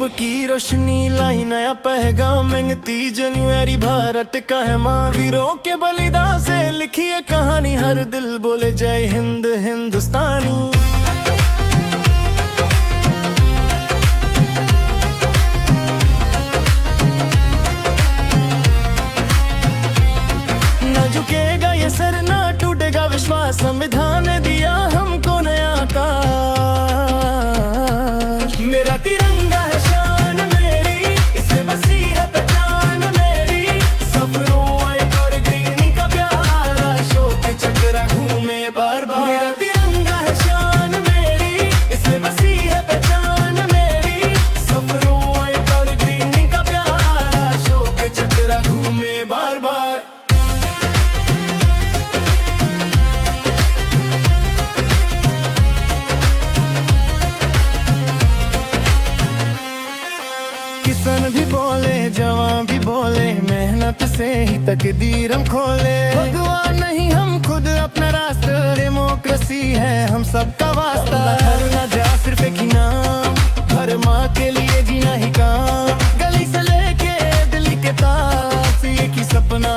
सुबह की रोशनी लाई नया पैगाम 29 जनवरी भारत का है महावीरों के बलिदान से लिखी है कहानी। हर दिल बोले जय हिंद हिंदुस्तानी। न झुकेगा ये सर, ना टूटेगा विश्वास, संविधान ने दिया हमको नया आकाश। मेरा तिरंगा है शान मेरी, इसमें बसी है पहचान मेरी। सफरों व्हाइट और ग्रीन का प्यारा अशोक चक्र घूमे बार बार। मेरा तिरंगा है शान मेरी, इसमें बसी है पहचान मेरी। सफरों व्हाइट और ग्रीन का प्यारा अशोक चक्र घूमे बार बार। किसान भी बोले जवान भी बोले, मेहनत से ही तकदीर हम खोले। भगवान नहीं हम खुद अपना रास्ता, डेमोक्रेसी है हम सबका वास्ता। ना जा सिर्फ एक ही नाम, हर माँ के लिए जीना ही काम। गली से लेके दिल्ली के तक एक ही सपना